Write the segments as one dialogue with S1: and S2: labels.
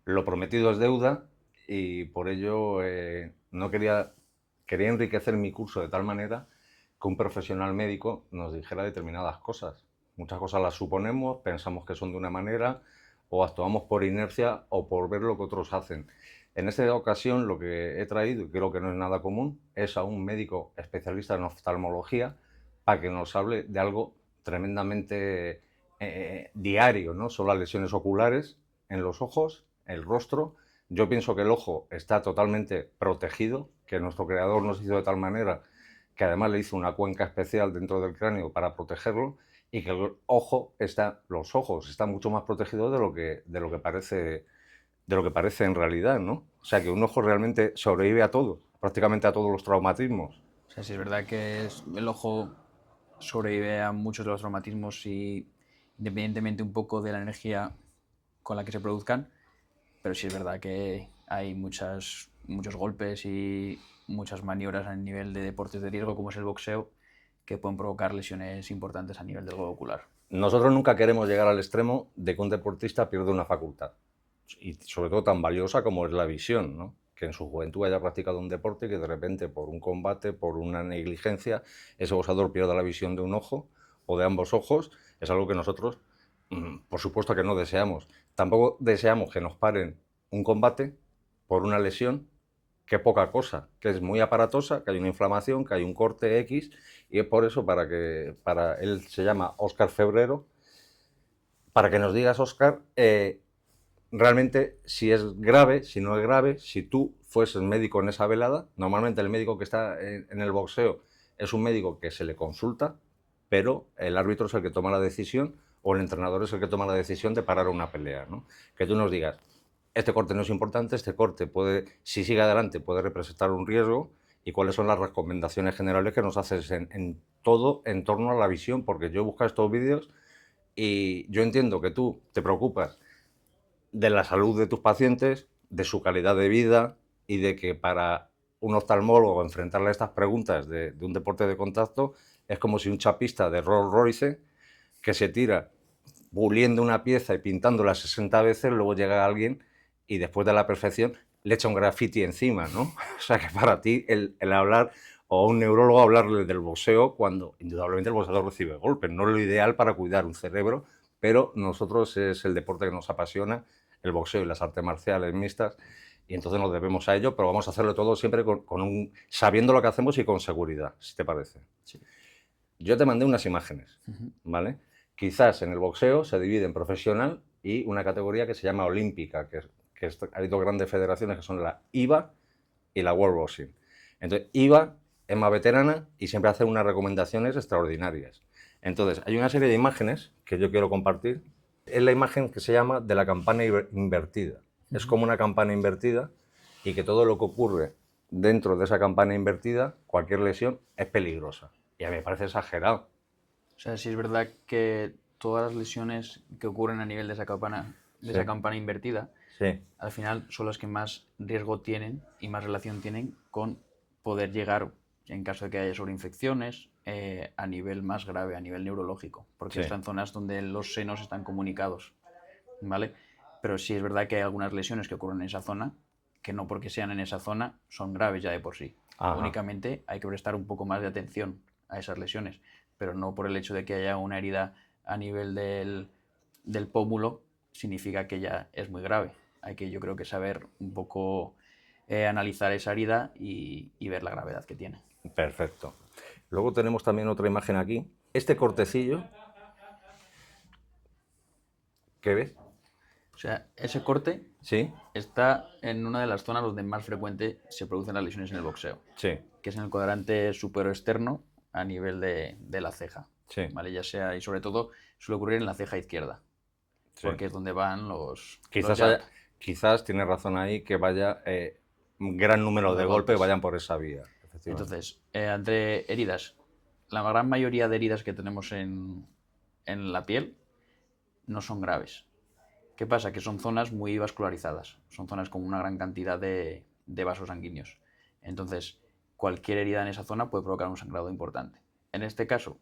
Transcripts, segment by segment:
S1: lo prometido es deuda y por ello no quería enriquecer mi curso de tal manera que un profesional médico nos dijera determinadas cosas. Muchas cosas las suponemos, pensamos que son de una manera o actuamos por inercia o por ver lo que otros hacen. En esta ocasión lo que he traído, y creo que no es nada común, es a un médico especialista en oftalmología para que nos hable de algo tremendamente diario, ¿no? Son las lesiones oculares en los ojos, el rostro. Yo pienso que el ojo está totalmente protegido, que nuestro creador nos hizo de tal manera que además le hizo una cuenca especial dentro del cráneo para protegerlo y que los ojos están mucho más protegidos de lo que parece en realidad, ¿no? O sea, que un ojo realmente sobrevive a todo, prácticamente a todos los traumatismos.
S2: O sea, sí es verdad que el ojo sobrevive a muchos de los traumatismos y independientemente un poco de la energía con la que se produzcan, pero sí es verdad que hay muchos golpes y muchas maniobras a nivel de deportes de riesgo como es el boxeo que pueden provocar lesiones importantes a nivel del globo ocular.
S1: Nosotros nunca queremos llegar al extremo de que un deportista pierda una facultad, y sobre todo tan valiosa como es la visión, ¿no? Que en su juventud haya practicado un deporte y que de repente por un combate, por una negligencia, ese boxeador pierda la visión de un ojo o de ambos ojos, es algo que nosotros, por supuesto que no deseamos. Tampoco deseamos que nos paren un combate por una lesión, que poca cosa, que es muy aparatosa, que hay una inflamación, que hay un corte X, y es por eso para él se llama Óscar Febrero, para que nos digas, Óscar, realmente si es grave, si no es grave, si tú fueses médico en esa velada. Normalmente el médico que está en el boxeo es un médico que se le consulta, pero el árbitro es el que toma la decisión o el entrenador es el que toma la decisión de parar una pelea, ¿no? Que tú nos digas, este corte no es importante, este corte puede, si sigue adelante, puede representar un riesgo, y cuáles son las recomendaciones generales que nos haces en todo en torno a la visión, porque yo he buscado estos vídeos y yo entiendo que tú te preocupas de la salud de tus pacientes, de su calidad de vida y de que para un oftalmólogo enfrentarle a estas preguntas de un deporte de contacto es como si un chapista de Rolls Royce que se tira puliendo una pieza y pintándola 60 veces, luego llega alguien y después de la perfección le echa un graffiti encima, ¿no? O sea que para ti el hablar, o a un neurólogo hablarle del boxeo, cuando indudablemente el boxeador recibe golpes, no es lo ideal para cuidar un cerebro, pero nosotros es el deporte que nos apasiona, el boxeo y las artes marciales mixtas, y entonces nos debemos a ello, pero vamos a hacerlo todo siempre sabiendo lo que hacemos y con seguridad, si te parece.
S2: Sí.
S1: Yo te mandé unas imágenes, ¿vale? Quizás en el boxeo se divide en profesional y una categoría que se llama olímpica, hay dos grandes federaciones que son la IVA y la World Boxing. Entonces, IVA es más veterana y siempre hace unas recomendaciones extraordinarias. Entonces, hay una serie de imágenes que yo quiero compartir. Es la imagen que se llama de la campana invertida. Es como una campana invertida y que todo lo que ocurre dentro de esa campana invertida, cualquier lesión, es peligrosa. Y a mí me parece exagerado.
S2: O sea, sí es verdad que todas las lesiones que ocurren a nivel de
S1: Sí,
S2: esa campana invertida,
S1: sí,
S2: al final son las que más riesgo tienen y más relación tienen con poder llegar, en caso de que haya sobreinfecciones, a nivel más grave, a nivel neurológico, porque
S1: sí.
S2: están zonas donde los senos están comunicados, ¿vale? Pero sí es verdad que hay algunas lesiones que ocurren en esa zona, que no porque sean en esa zona son graves ya de por sí.
S1: Ajá.
S2: Únicamente hay que prestar un poco más de atención a esas lesiones, pero no por el hecho de que haya una herida a nivel del pómulo significa que ya es muy grave. Hay que, yo creo que saber un poco analizar esa herida y ver la gravedad que tiene.
S1: Perfecto. Luego tenemos también otra imagen aquí. Este cortecillo, ¿qué ves?
S2: O sea, ese corte
S1: Sí,
S2: está en una de las zonas donde más frecuente se producen las lesiones en el boxeo,
S1: sí,
S2: que es en el cuadrante externo a nivel de la ceja,
S1: sí,
S2: ¿vale? Ya sea, y sobre todo suele ocurrir en la ceja izquierda,
S1: sí.
S2: porque es donde van los
S1: Quizás,
S2: jab,
S1: quizás tiene razón ahí que vaya un gran número
S2: los
S1: de golpes
S2: golpes.
S1: vayan por esa vía, efectivamente.
S2: Entonces, entre heridas, la gran mayoría de heridas que tenemos en la piel no son graves. ¿Qué pasa? Que son zonas muy vascularizadas, son zonas con una gran cantidad de vasos sanguíneos. Entonces, cualquier herida en esa zona puede provocar un sangrado importante. En este caso,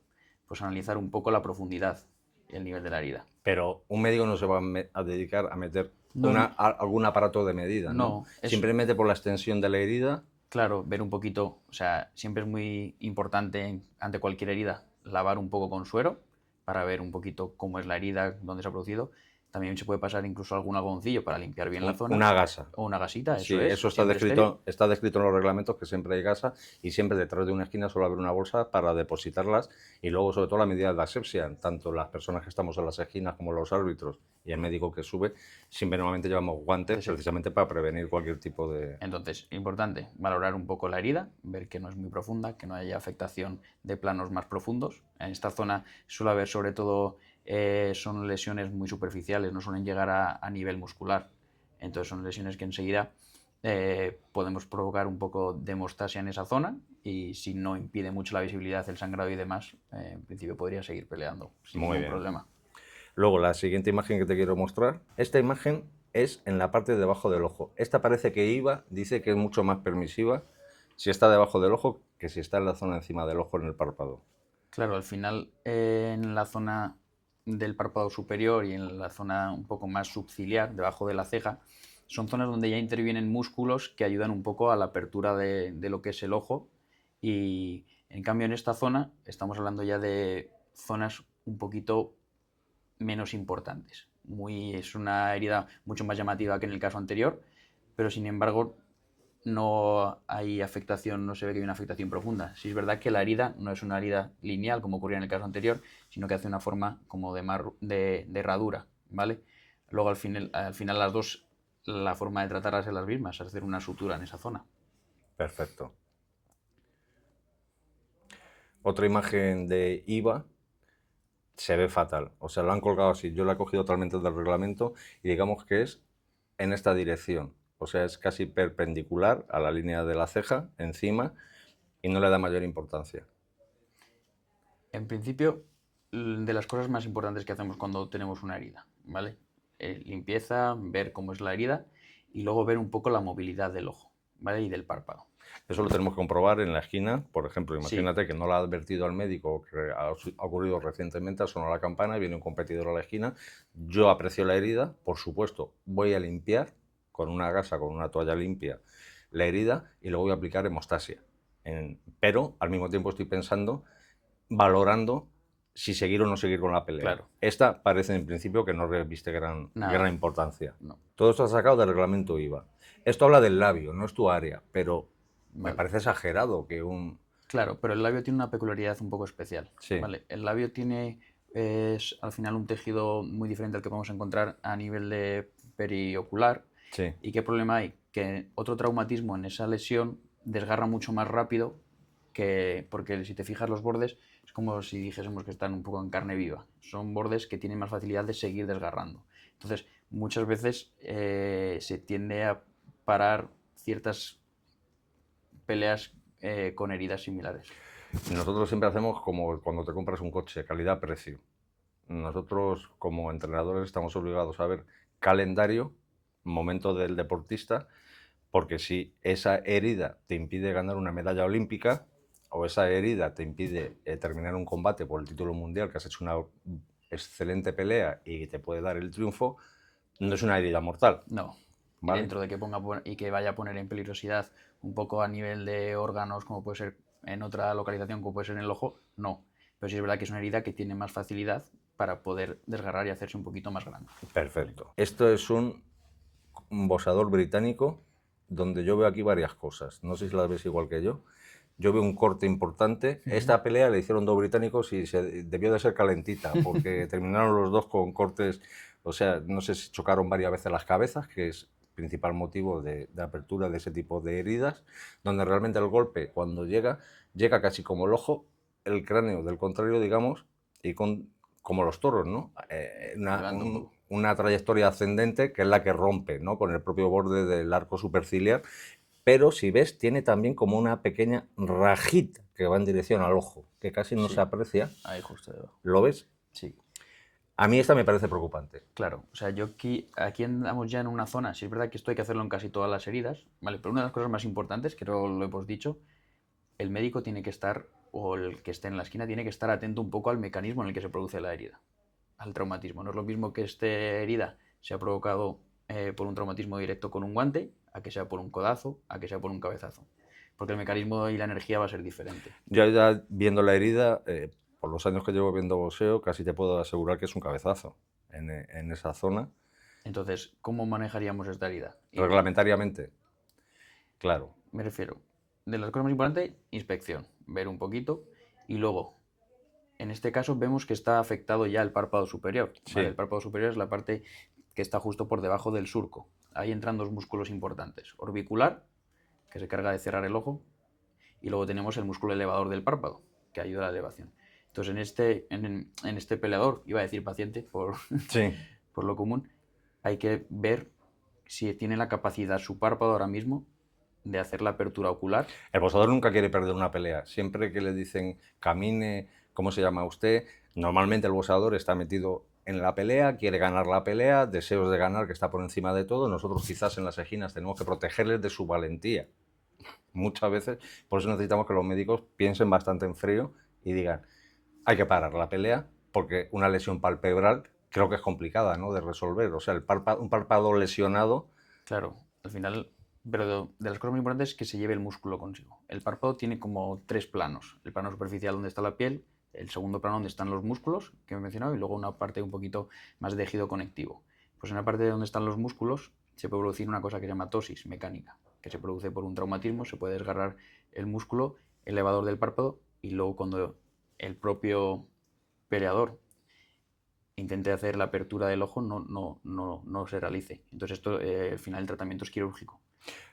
S2: pues analizar un poco la profundidad el nivel de la herida.
S1: Pero un médico no se va a dedicar a meter
S2: No,
S1: algún aparato de medida, ¿no?
S2: no, es-
S1: Simplemente por la extensión de la herida.
S2: Claro, ver un poquito, o sea, siempre es muy importante ante cualquier herida lavar un poco con suero para ver un poquito cómo es la herida, dónde se ha producido. También se puede pasar incluso algún algodoncillo para limpiar bien la zona.
S1: Una gasa.
S2: O una gasita,
S1: Sí,
S2: eso es.
S1: eso
S2: Siempre estéril.
S1: está descrito en los reglamentos, que siempre hay gasa y siempre detrás de una esquina suele haber una bolsa para depositarlas, y luego sobre todo la medida de asepsia, tanto las personas que estamos en las esquinas como los árbitros y el médico que sube, siempre normalmente llevamos guantes precisamente para prevenir cualquier tipo de...
S2: Entonces, importante, valorar un poco la herida, ver que no es muy profunda, que no haya afectación de planos más profundos. En esta zona suele haber sobre todo, son lesiones muy superficiales, no suelen llegar a nivel muscular. Entonces son lesiones que enseguida podemos provocar un poco de hemostasia en esa zona, y si no impide mucho la visibilidad, el sangrado y demás, en principio podría seguir peleando sin
S1: Muy
S2: ningún
S1: bien.
S2: problema.
S1: Luego, la siguiente imagen que te quiero mostrar, esta imagen es en la parte de debajo del ojo. Esta parece que IVA dice que es mucho más permisiva si está debajo del ojo que si está en la zona encima del ojo, en el párpado.
S2: Claro, al final en la zona del párpado superior y en la zona un poco más subciliar, debajo de la ceja, son zonas donde ya intervienen músculos que ayudan un poco a la apertura de lo que es el ojo, y en cambio en esta zona estamos hablando ya de zonas un poquito menos importantes. Es una herida mucho más llamativa que en el caso anterior, pero sin embargo no hay afectación, no se ve que hay una afectación profunda. Sí es verdad que la herida no es una herida lineal como ocurría en el caso anterior, sino que hace una forma como de herradura, ¿vale? Luego al final las dos, la forma de tratarlas es las mismas, es hacer una sutura en esa zona.
S1: Perfecto. Otra imagen de IVA se ve fatal. O sea, lo han colgado así. Yo la he cogido totalmente del reglamento y digamos que es en esta dirección. O sea, es casi perpendicular a la línea de la ceja, encima, y no le da mayor importancia.
S2: En principio, de las cosas más importantes que hacemos cuando tenemos una herida, ¿vale? Limpieza, ver cómo es la herida y luego ver un poco la movilidad del ojo, ¿vale? Y del párpado.
S1: Eso lo tenemos que comprobar en la esquina. Por ejemplo,
S2: Sí,
S1: imagínate que no lo ha advertido al médico, que ha ocurrido recientemente, ha sonado la campana, viene un competidor a la esquina, yo aprecio la herida, por supuesto, voy a limpiar con una gasa, con una toalla limpia, la herida, y luego voy a aplicar hemostasia. Pero al mismo tiempo estoy pensando, valorando si seguir o no seguir con la pelea.
S2: claro.
S1: Esta parece en principio que no reviste gran
S2: Nada.
S1: importancia.
S2: No.
S1: Todo esto ha sacado del reglamento IVA. Esto habla del labio, no es tu área, pero me
S2: Vale.
S1: parece exagerado que un...
S2: Claro, pero el labio tiene una peculiaridad un poco especial.
S1: Sí.
S2: ¿Vale? El labio es al final un tejido muy diferente al que podemos encontrar a nivel de periocular.
S1: Sí.
S2: ¿Y qué problema hay? Que otro traumatismo en esa lesión desgarra mucho más rápido, porque si te fijas los bordes es como si dijésemos que están un poco en carne viva. Son bordes que tienen más facilidad de seguir desgarrando. Entonces, muchas veces se tiende a parar ciertas peleas con heridas similares.
S1: Nosotros siempre hacemos como cuando te compras un coche, calidad-precio. Nosotros como entrenadores estamos obligados a ver calendario, momento del deportista, porque si esa herida te impide ganar una medalla olímpica o esa herida te impide terminar un combate por el título mundial, que has hecho una excelente pelea y te puede dar el triunfo, no es una herida mortal.
S2: No.
S1: ¿Vale?
S2: Y dentro de que y que vaya a poner en peligrosidad un poco a nivel de órganos, como puede ser en otra localización, como puede ser en el ojo, no. Pero sí es verdad que es una herida que tiene más facilidad para poder desgarrar y hacerse un poquito más grande.
S1: Perfecto. Esto es un boxeador británico donde yo veo aquí varias cosas. No sé si las ves igual que yo. Yo veo un corte importante. Esta pelea le hicieron dos británicos y debió de ser calentita, porque terminaron los dos con cortes. O sea, no sé si chocaron varias veces las cabezas, que es principal motivo de apertura de ese tipo de heridas, donde realmente el golpe, cuando llega casi como el ojo, el cráneo del contrario, digamos, y como los toros, ¿no? Una trayectoria ascendente, que es la que rompe, ¿no? Con el propio borde del arco superciliar. Pero si ves, tiene también como una pequeña rajita que va en dirección al ojo, que casi no se aprecia.
S2: Ahí justo debajo.
S1: ¿Lo ves?
S2: Sí.
S1: A mí esta me parece preocupante.
S2: Claro, o sea, yo aquí andamos ya en una zona, sí es verdad que esto hay que hacerlo en casi todas las heridas, ¿vale? Pero una de las cosas más importantes, que lo hemos dicho, el médico tiene que estar, o el que esté en la esquina, tiene que estar atento un poco al mecanismo en el que se produce la herida, al traumatismo. No es lo mismo que esta herida sea provocado por un traumatismo directo con un guante, a que sea por un codazo, a que sea por un cabezazo. Porque el mecanismo y la energía va a ser diferente.
S1: Yo ya viendo la herida, por los años que llevo viendo boxeo, casi te puedo asegurar que es un cabezazo en esa zona.
S2: Entonces, ¿cómo manejaríamos esta herida?
S1: Reglamentariamente, claro.
S2: Me refiero, de las cosas más importantes, inspección, ver un poquito y luego, en este caso vemos que está afectado ya el párpado superior.
S1: Sí.
S2: ¿Vale? El párpado superior es la parte que está justo por debajo del surco. Ahí entran dos músculos importantes. Orbicular, que se carga de cerrar el ojo, y luego tenemos el músculo elevador del párpado, que ayuda a la elevación. Entonces, en este peleador, iba a decir paciente por,
S1: Sí.
S2: por lo común, hay que ver si tiene la capacidad su párpado ahora mismo de hacer la apertura ocular.
S1: El boxeador nunca quiere perder una pelea. Siempre que le dicen camine, ¿cómo se llama usted? Normalmente el boxeador está metido en la pelea, quiere ganar la pelea, deseos de ganar, que está por encima de todo. Nosotros quizás en las ejinas tenemos que protegerles de su valentía. Muchas veces, por eso necesitamos que los médicos piensen bastante en frío y digan, hay que parar la pelea, porque una lesión palpebral creo que es complicada, ¿no?, de resolver. O sea, un párpado lesionado...
S2: Claro, al final, pero de las cosas muy importantes es que se lleve el músculo consigo. El párpado tiene como tres planos. El plano superficial donde está la piel, el segundo plano donde están los músculos, que he mencionado, y luego una parte un poquito más de tejido conectivo. Pues en la parte donde están los músculos se puede producir una cosa que se llama tosis mecánica, que se produce por un traumatismo, se puede desgarrar el músculo elevador del párpado y luego cuando el propio peleador intente hacer la apertura del ojo no se realice. Entonces esto, al final el tratamiento es quirúrgico.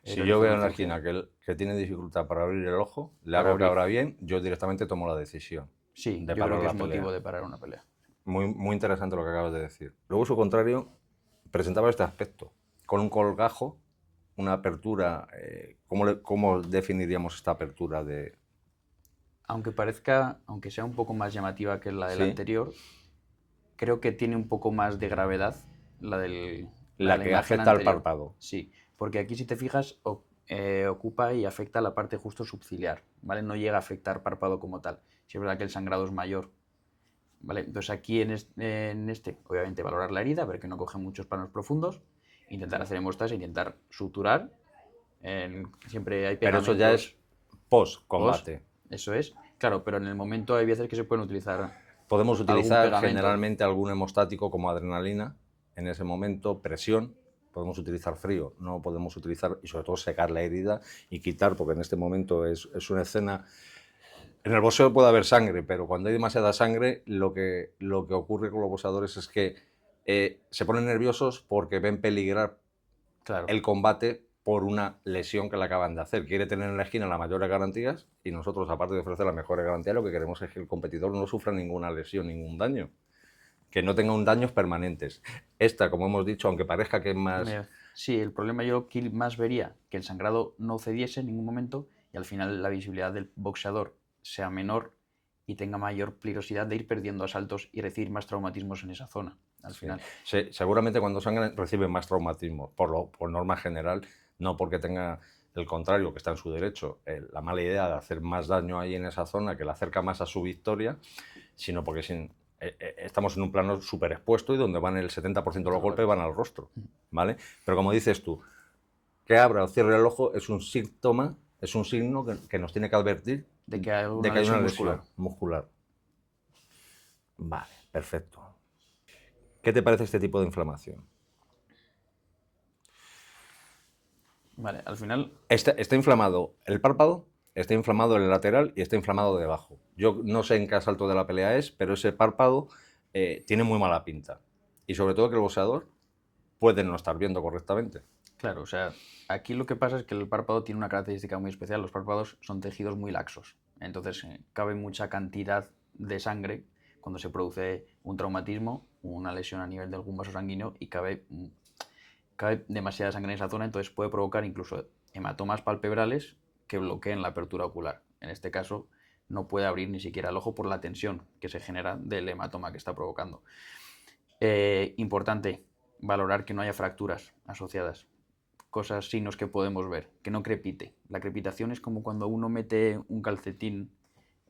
S1: Si yo veo en la esquina que tiene dificultad para abrir el ojo, le hago que abra bien, yo directamente tomo la decisión.
S2: Sí,
S1: de
S2: yo creo
S1: parar
S2: que
S1: la
S2: es
S1: pelea.
S2: motivo de parar una pelea.
S1: Muy, muy interesante lo que acabas de decir. Luego, su contrario, presentaba este aspecto, con un colgajo, una apertura. ¿Cómo definiríamos esta apertura de...?
S2: Aunque sea un poco más llamativa que la del
S1: Sí,
S2: anterior, creo que tiene un poco más de gravedad la de
S1: la
S2: la
S1: que
S2: imagen
S1: afecta al
S2: anterior.
S1: párpado.
S2: Sí, porque aquí si te fijas ocupa y afecta la parte justo subciliar, ¿vale? No llega a afectar párpado como tal. Si es verdad que el sangrado es mayor, ¿vale? Entonces aquí en este, obviamente valorar la herida, ver que no coge muchos planos profundos, intentar hacer hemostas, intentar suturar. Siempre hay
S1: Pero eso ya es
S2: pegamentos post,
S1: post-combate.
S2: eso es. Claro, pero en el momento hay veces que se pueden utilizar
S1: Podemos
S2: algún
S1: utilizar
S2: pegamento.
S1: generalmente algún hemostático como adrenalina en ese momento, presión. Podemos utilizar frío, no podemos utilizar, y sobre todo secar la herida y quitar, porque en este momento es una escena... En el boxeo puede haber sangre, pero cuando hay demasiada sangre, lo que ocurre con los boxeadores es que se ponen nerviosos porque ven peligrar
S2: Claro.
S1: el combate por una lesión que le acaban de hacer. Quiere tener en la esquina las mayores garantías y nosotros, aparte de ofrecer las mejores garantías, lo que queremos es que el competidor no sufra ninguna lesión, ningún daño. Que no tenga un daños permanentes. Esta, como hemos dicho, aunque parezca que es más...
S2: Sí, el problema yo aquí más vería que el sangrado no cediese en ningún momento y al final la visibilidad del boxeador sea menor y tenga mayor peligrosidad de ir perdiendo asaltos y recibir más traumatismos en esa zona. Al final.
S1: Seguramente cuando sangran reciben más traumatismo, por norma general, no porque tenga el contrario, que está en su derecho, la mala idea de hacer más daño ahí en esa zona, que le acerca más a su victoria, sino porque estamos en un plano súper expuesto y donde van el 70% de los golpes van al rostro, ¿vale? Pero como dices tú, que abra o cierre el ojo es un síntoma, es un signo que nos tiene que advertir
S2: de que hay una
S1: lesión
S2: lesión
S1: muscular. Vale, perfecto. ¿Qué te parece este tipo de inflamación?
S2: Vale, al final...
S1: Está inflamado el párpado, está inflamado el lateral y está inflamado debajo. Yo no sé en qué asalto de la pelea es, pero ese párpado tiene muy mala pinta. Y sobre todo que el boxeador puede no estar viendo correctamente.
S2: Claro, o sea, aquí lo que pasa es que el párpado tiene una característica muy especial. Los párpados son tejidos muy laxos. Entonces, cabe mucha cantidad de sangre cuando se produce un traumatismo, una lesión a nivel de algún vaso sanguíneo y cabe demasiada sangre en esa zona, entonces puede provocar incluso hematomas palpebrales que bloqueen la apertura ocular. En este caso, no puede abrir ni siquiera el ojo por la tensión que se genera del hematoma que está provocando. Importante, valorar que no haya fracturas asociadas. Cosas, signos que podemos ver, que no crepite. La crepitación es como cuando uno mete un calcetín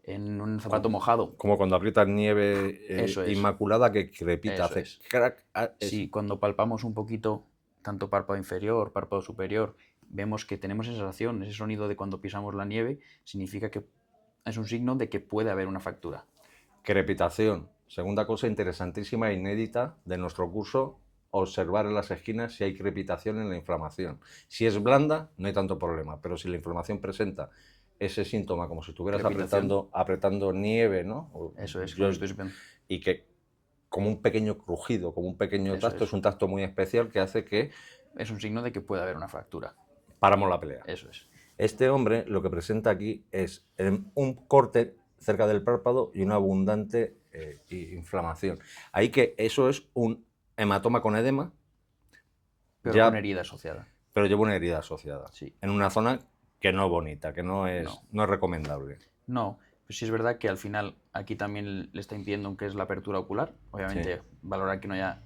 S2: en un zapato mojado.
S1: Como cuando aprietas nieve
S2: Eso es.
S1: inmaculada que crepita,
S2: Eso
S1: hace
S2: es.
S1: crack.
S2: Sí, cuando palpamos un poquito, tanto párpado inferior, párpado superior, vemos que tenemos esa sensación, ese sonido de cuando pisamos la nieve, significa que es un signo de que puede haber una fractura.
S1: Crepitación. Segunda cosa interesantísima e inédita de nuestro curso, observar en las esquinas si hay crepitación en la inflamación. Si es blanda, no hay tanto problema, pero si la inflamación presenta ese síntoma como si estuvieras
S2: Crepitación.
S1: apretando nieve, ¿no?
S2: Eso es,
S1: Yo-
S2: como estoy supiendo.
S1: y que como un pequeño crujido, como un pequeño
S2: Eso
S1: tacto,
S2: es.
S1: es un tacto muy especial que hace que
S2: Es un signo de que puede haber una fractura.
S1: paramos la pelea.
S2: Eso es.
S1: Este hombre lo que presenta aquí es un corte cerca del párpado y una abundante inflamación. Ahí que eso es un hematoma con edema,
S2: Pero
S1: ya,
S2: con herida asociada.
S1: pero lleva una herida asociada.
S2: Sí.
S1: En una zona que no es bonita, que no es
S2: No.
S1: recomendable.
S2: No, pues sí es verdad que al final aquí también le está impidiendo que es la apertura ocular. Obviamente,
S1: Sí.
S2: valorar que no haya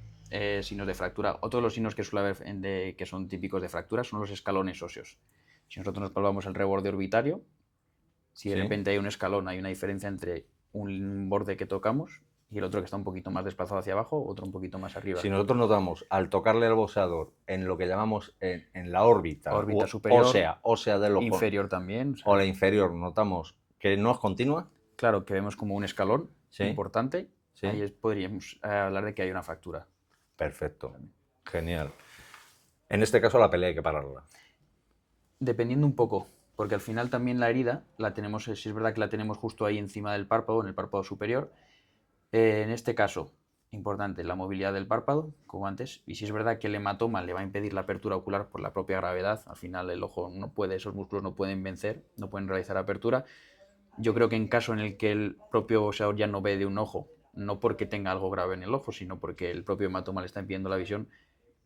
S2: signos de fractura. Otro de los signos que suele haber que son típicos de fractura son los escalones óseos. Si nosotros nos palpamos el reborde orbitario, si de
S1: Sí.
S2: repente hay un escalón, hay una diferencia entre un borde que tocamos y el otro que está un poquito más desplazado hacia abajo, otro un poquito más arriba.
S1: Si nosotros notamos al tocarle al boxeador en lo que llamamos en la órbita,
S2: Órbita superior,
S1: ósea del ojo,
S2: inferior también. O sea,
S1: o la inferior, notamos que no es continua,
S2: claro, que vemos como un escalón
S1: Sí.
S2: importante,
S1: Sí.
S2: ahí podríamos hablar de que hay una fractura.
S1: perfecto, genial. En este caso la pelea hay que pararla.
S2: Dependiendo un poco, porque al final también la herida la tenemos, si es verdad que la tenemos justo ahí encima del párpado, en el párpado superior. En este caso, importante la movilidad del párpado, como antes, y si es verdad que el hematoma le va a impedir la apertura ocular por la propia gravedad, al final el ojo no puede, esos músculos no pueden vencer, no pueden realizar apertura. Yo creo que en caso en el que el propio boxeador ya no ve de un ojo, no porque tenga algo grave en el ojo, sino porque el propio hematoma le está impidiendo la visión,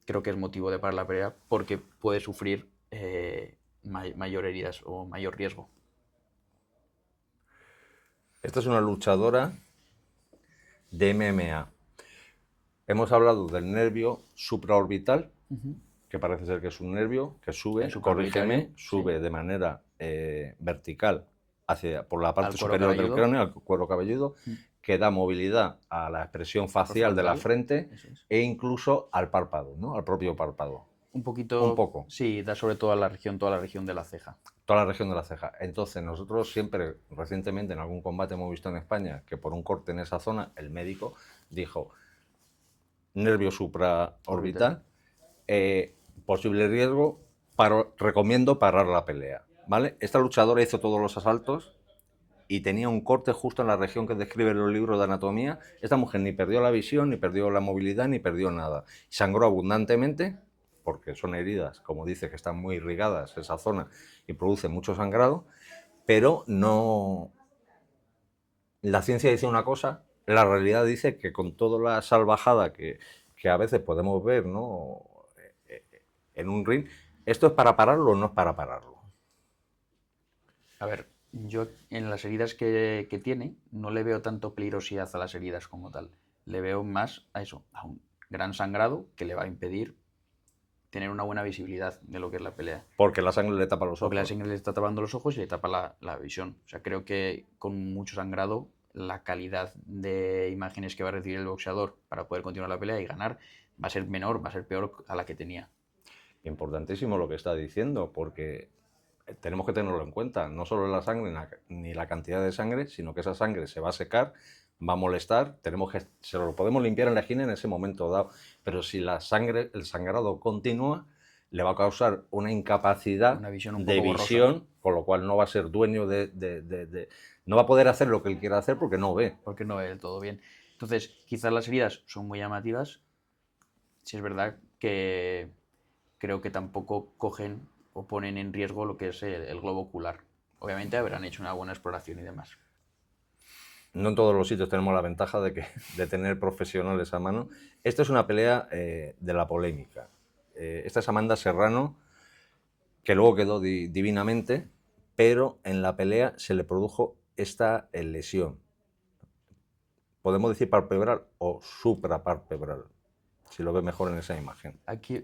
S2: creo que es motivo de parar la pelea porque puede sufrir mayor heridas o mayor riesgo.
S1: Esta es una luchadora de MMA. Hemos hablado del nervio supraorbital, que parece ser que es un nervio que sube,
S2: El supraorbitario,
S1: corrígeme, sube
S2: sí.
S1: de manera vertical por la parte
S2: Al cuero
S1: superior del
S2: cabelludo.
S1: cráneo, al cuero cabelludo, que da movilidad a la expresión facial de la
S2: Frontal,
S1: frente
S2: eso es.
S1: e incluso al párpado, ¿no? Al propio párpado.
S2: Un poquito.
S1: Un poco.
S2: Sí, da sobre todo a toda la región de la ceja.
S1: Toda la región de la ceja. Entonces, nosotros siempre, recientemente, en algún combate hemos visto en España que por un corte en esa zona, el médico dijo nervio supraorbital, posible riesgo, recomiendo parar la pelea. ¿Vale? Esta luchadora hizo todos los asaltos y tenía un corte justo en la región que describe los libros de anatomía. Esta mujer ni perdió la visión, ni perdió la movilidad, ni perdió nada. Sangró abundantemente, porque son heridas, como dice, que están muy irrigadas esa zona y produce mucho sangrado, pero no... La ciencia dice una cosa, la realidad dice que con toda la salvajada que a veces podemos ver, ¿no? En un ring, ¿esto es para pararlo o no es para pararlo?
S2: A ver, yo en las heridas que tiene no le veo tanto peligrosidad a las heridas como tal. Le veo más a eso, a un gran sangrado que le va a impedir tener una buena visibilidad de lo que es la pelea.
S1: Porque la sangre le tapa los ojos.
S2: Porque la sangre le está tapando los ojos y le tapa la visión. O sea, creo que con mucho sangrado la calidad de imágenes que va a recibir el boxeador para poder continuar la pelea y ganar va a ser menor, va a ser peor a la que tenía.
S1: Importantísimo lo que está diciendo, porque tenemos que tenerlo en cuenta. No solo la sangre ni la cantidad de sangre, sino que esa sangre se va a secar, va a molestar, se lo podemos limpiar en la esquina en ese momento dado, pero si la sangre, el sangrado continúa, le va a causar una incapacidad
S2: Una visión
S1: de visión, con lo cual no va a ser dueño no va a poder hacer lo que él quiera hacer porque no ve.
S2: Porque no ve del todo bien. Entonces, quizás las heridas son muy llamativas. Si es verdad que creo que tampoco cogen o ponen en riesgo lo que es el globo ocular. Obviamente habrán hecho una buena exploración y demás.
S1: No en todos los sitios tenemos la ventaja de tener profesionales a mano. Esta es una pelea de la polémica. Esta es Amanda Serrano, que luego quedó divinamente, pero en la pelea se le produjo esta lesión. Podemos decir palpebral o suprapalpebral, si lo ves mejor en esa imagen.
S2: Aquí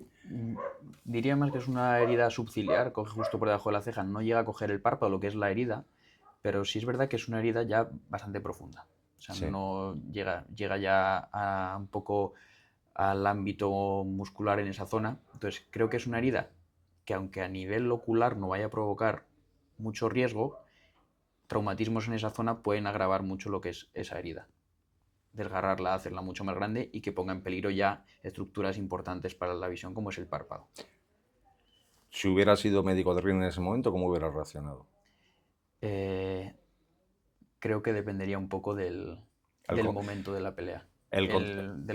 S2: diría más que es una herida subciliar, coge justo por debajo de la ceja, no llega a coger el párpado, lo que es la herida, pero sí es verdad que es una herida ya bastante profunda. O sea,
S1: Sí.
S2: no llega ya a un poco al ámbito muscular en esa zona. Entonces, creo que es una herida que aunque a nivel ocular no vaya a provocar mucho riesgo, traumatismos en esa zona pueden agravar mucho lo que es esa herida. Desgarrarla, hacerla mucho más grande y que ponga en peligro ya estructuras importantes para la visión como es el párpado.
S1: Si hubiera sido médico de ring en ese momento, ¿cómo hubiera reaccionado?
S2: Eh, Creo que dependería un poco
S1: El
S2: del
S1: con-
S2: momento de la pelea,
S1: el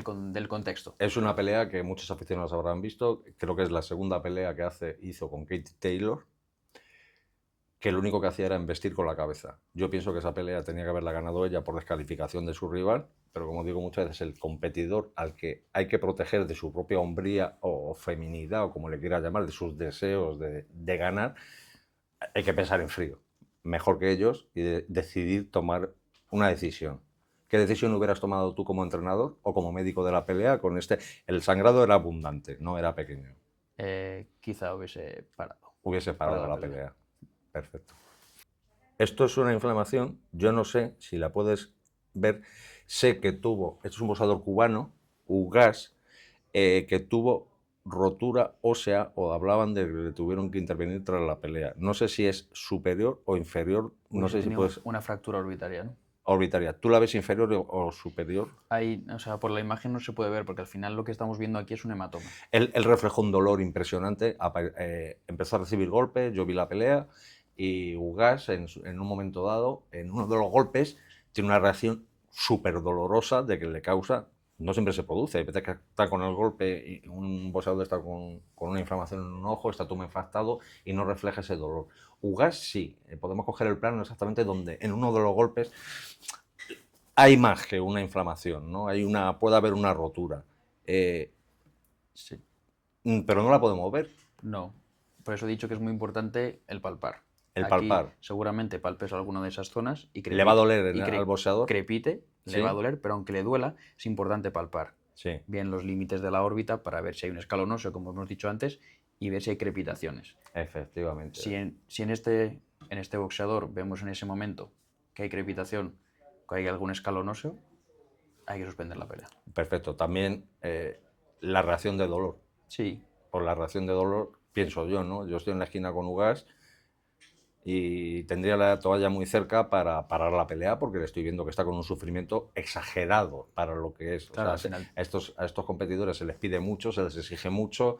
S1: con-
S2: del contexto.
S1: es una pelea que muchos aficionados habrán visto. Creo que es la segunda pelea que hizo con Katie Taylor, que lo único que hacía era embestir con la cabeza. Yo pienso que esa pelea tenía que haberla ganado ella por descalificación de su rival, pero como digo muchas veces, el competidor al que hay que proteger de su propia hombría o feminidad, o como le quieras llamar, de sus deseos de ganar, hay que pensar en frío, mejor que ellos, y decidir tomar una decisión. ¿Qué decisión hubieras tomado tú como entrenador o como médico de la pelea con este? El sangrado era abundante, no era pequeño.
S2: Quizá hubiese parado
S1: Hubiese
S2: para
S1: parado
S2: la
S1: la
S2: pelea.
S1: pelea. Perfecto. Esto es una inflamación, yo no sé si la puedes ver, sé que esto es un boxeador cubano, Ugas, que tuvo rotura ósea o hablaban de que le tuvieron que intervenir tras la pelea. No sé si es superior o inferior, no
S2: Hubiese
S1: sé si
S2: tenido
S1: puedes
S2: una fractura orbitaria, ¿no?
S1: orbitaria. ¿Tú la ves inferior o superior?
S2: Ahí, o sea, por la imagen no se puede ver porque al final lo que estamos viendo aquí es un hematoma.
S1: Él reflejó un dolor impresionante, empezó a recibir golpes, yo vi la pelea y Ugas en un momento dado, en uno de los golpes, tiene una reacción súper dolorosa de que le causa, no siempre se produce, hay veces que está con el golpe y un boxeador está con una inflamación en un ojo, está tumefactado y no refleja ese dolor. Ugas sí, podemos coger el plano exactamente donde en uno de los golpes hay más que una inflamación, ¿no? Puede haber una rotura. Eh,
S2: Sí.
S1: pero no la podemos ver.
S2: No. Por eso he dicho que es muy importante el palpar.
S1: El
S2: Aquí
S1: palpar.
S2: seguramente palpes alguna de esas zonas y
S1: ¿Le va a doler al boxeador?
S2: crepite, le va a
S1: Sí,
S2: doler, pero aunque le duela, es importante palpar
S1: sí,
S2: bien los límites de la órbita para ver si hay un escalón óseo, como hemos dicho antes, y ver si hay crepitaciones.
S1: efectivamente.
S2: Si en este boxeador vemos en ese momento que hay crepitación, que hay algún escalón óseo, hay que suspender la pelea.
S1: Perfecto. También la reacción de dolor.
S2: Sí,
S1: Por la reacción de dolor, pienso yo, ¿no? Yo estoy en la esquina con Ugas y tendría la toalla muy cerca para parar la pelea porque le estoy viendo que está con un sufrimiento exagerado para lo que es. O
S2: claro,
S1: sea,
S2: al final,
S1: a estos competidores se les pide mucho, se les exige mucho.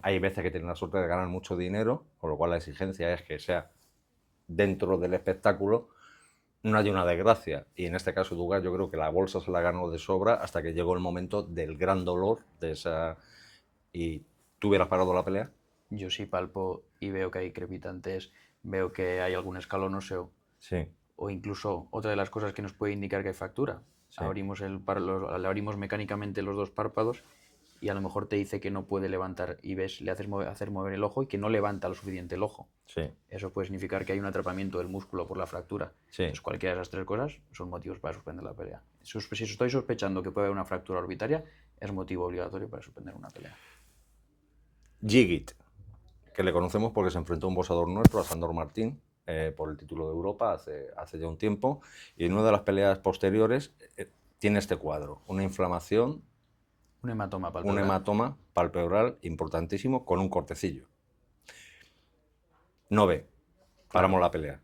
S1: Hay veces que tienen la suerte de ganar mucho dinero, con lo cual la exigencia es que sea dentro del espectáculo, no hay una desgracia. Y en este caso, Dugas, yo creo que la bolsa se la ganó de sobra hasta que llegó el momento del gran dolor de esa. ¿Y tú hubieras parado la pelea?
S2: yo sí palpo y veo que hay crepitantes, veo que hay algún escalón óseo,
S1: Sí,
S2: o incluso otra de las cosas que nos puede indicar que hay fractura.
S1: sí.
S2: Le abrimos mecánicamente los dos párpados y a lo mejor te dice que no puede levantar y ves, le hacer mover el ojo y que no levanta lo suficiente el ojo.
S1: Sí,
S2: Eso puede significar que hay un atrapamiento del músculo por la fractura.
S1: sí.
S2: Entonces, cualquiera de esas tres cosas son motivos para suspender la pelea. Si estoy sospechando que puede haber una fractura orbitaria, es motivo obligatorio para suspender una pelea.
S1: Jigit, que le conocemos porque se enfrentó a un boxeador nuestro, a Sandor Martín, por el título de Europa hace ya un tiempo, y en una de las peleas posteriores tiene este cuadro, una inflamación,
S2: Un hematoma
S1: un
S2: palpebral.
S1: hematoma palpebral importantísimo con un cortecillo. No ve, paramos
S2: Claro,
S1: la pelea.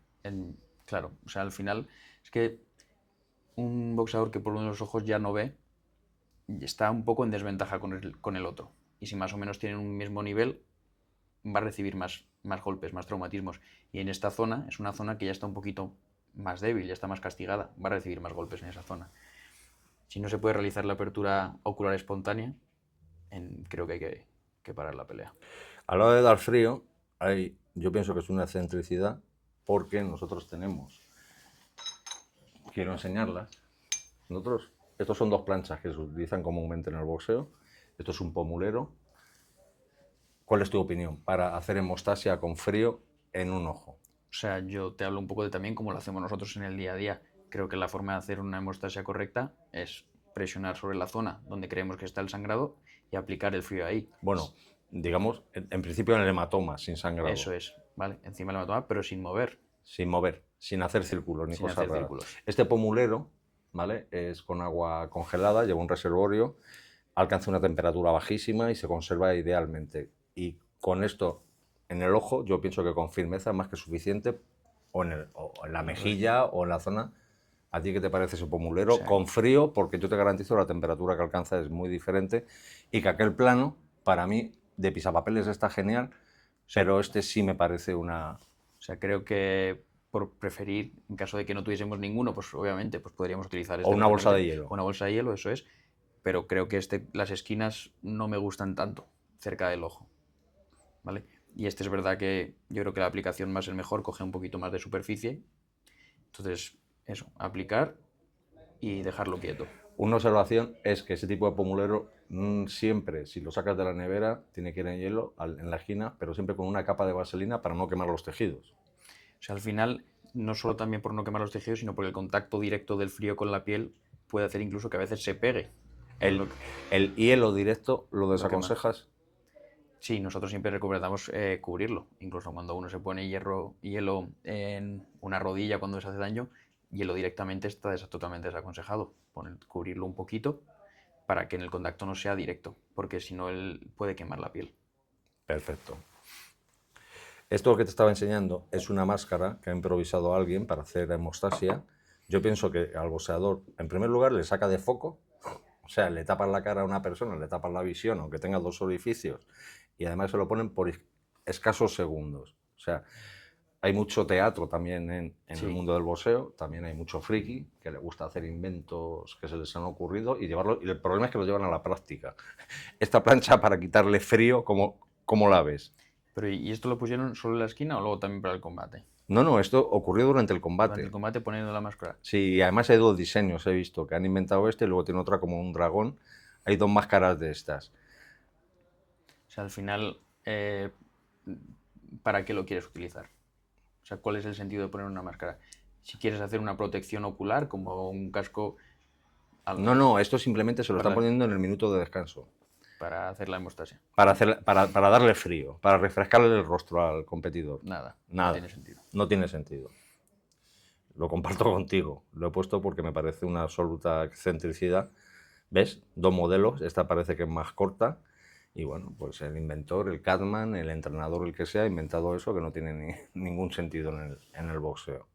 S2: claro, o sea, al final es que un boxeador que por uno de los ojos ya no ve está un poco en desventaja con el otro. Y si más o menos tienen un mismo nivel, va a recibir más golpes, más traumatismos. Y en esta zona es una zona que ya está un poquito más débil, ya está más castigada, va a recibir más golpes en esa zona. Si no se puede realizar la apertura ocular espontánea, creo que hay que parar la pelea.
S1: A la hora de dar frío, yo pienso que es una excentricidad porque nosotros quiero enseñarlas, estos son dos planchas que se utilizan comúnmente en el boxeo, esto es un pomulero. ¿Cuál es tu opinión para hacer hemostasia con frío en un ojo?
S2: O sea, yo te hablo un poco de también cómo lo hacemos nosotros en el día a día. Creo que la forma de hacer una hemostasia correcta es presionar sobre la zona donde creemos que está el sangrado y aplicar el frío ahí.
S1: Bueno, digamos, en principio en el hematoma, sin sangrado.
S2: Eso es, ¿vale? Encima del hematoma, pero sin mover.
S1: sin mover, sin hacer círculos ni
S2: Sin
S1: cosas
S2: hacer
S1: raras.
S2: círculos.
S1: Este pomulero, ¿vale? Es con agua congelada, lleva un reservorio, alcanza una temperatura bajísima y se conserva idealmente. Y con esto en el ojo, yo pienso que con firmeza es más que suficiente, o en la mejilla o en la zona. ¿A ti qué te parece ese pomulero?
S2: Sí.
S1: Con frío, porque yo te garantizo la temperatura que alcanza es muy diferente y que aquel plano, para mí, de pisapapeles está genial, pero este sí me parece una...
S2: O sea, creo que por preferir, en caso de que no tuviésemos ninguno, pues obviamente pues podríamos utilizar
S1: O
S2: este.
S1: una bolsa de
S2: perfectamente.
S1: hielo.
S2: O una bolsa de hielo, eso es. Pero creo que las esquinas no me gustan tanto cerca del ojo. ¿Vale? Y este es verdad que yo creo que la aplicación va a ser mejor, coge un poquito más de superficie. Entonces, eso, aplicar y dejarlo quieto.
S1: Una observación es que ese tipo de pomulero siempre, si lo sacas de la nevera, tiene que ir en hielo en la esquina, pero siempre con una capa de vaselina para no quemar los tejidos.
S2: O sea, al final, no solo también por no quemar los tejidos, sino porque el contacto directo del frío con la piel puede hacer incluso que a veces se pegue.
S1: El hielo directo lo desaconsejas.
S2: Sí, nosotros siempre recomendamos cubrirlo. Incluso cuando uno se pone hielo en una rodilla cuando se hace daño, hielo directamente está totalmente desaconsejado. Cubrirlo un poquito para que en el contacto no sea directo, porque si no él puede quemar la piel.
S1: Perfecto. Esto que te estaba enseñando es una máscara que ha improvisado alguien para hacer hemostasia. Yo pienso que al boxeador, en primer lugar, le saca de foco, o sea, le tapas la cara a una persona, le tapas la visión, aunque tenga dos orificios, y además se lo ponen por escasos segundos. O sea, hay mucho teatro también en
S2: Sí.
S1: el mundo del boxeo, también hay mucho friki que le gusta hacer inventos que se les han ocurrido y llevarlo, y el problema es que lo llevan a la práctica. Esta plancha para quitarle frío, ¿cómo la ves?
S2: Pero ¿y esto lo pusieron solo en la esquina o luego también para el combate?
S1: No, esto ocurrió durante el combate.
S2: Durante el combate poniendo la máscara.
S1: Sí, y además hay dos diseños, he visto, que han inventado este y luego tiene otra como un dragón. Hay dos máscaras de estas.
S2: O sea, al final, ¿para qué lo quieres utilizar? O sea, ¿cuál es el sentido de poner una máscara? Si quieres hacer una protección ocular, como un casco...
S1: No, esto simplemente se lo están
S2: Para-
S1: poniendo en el minuto de descanso.
S2: Para hacer la hemostasia.
S1: Para darle frío, para refrescarle el rostro al competidor.
S2: Nada.
S1: Nada.
S2: No tiene sentido.
S1: No tiene sentido. Lo comparto contigo. Lo he puesto porque me parece una absoluta excentricidad. ¿Ves? Dos modelos. Esta parece que es más corta. Y bueno, pues el inventor, el Catman, el entrenador, el que sea, ha inventado eso que no tiene ningún sentido en el boxeo.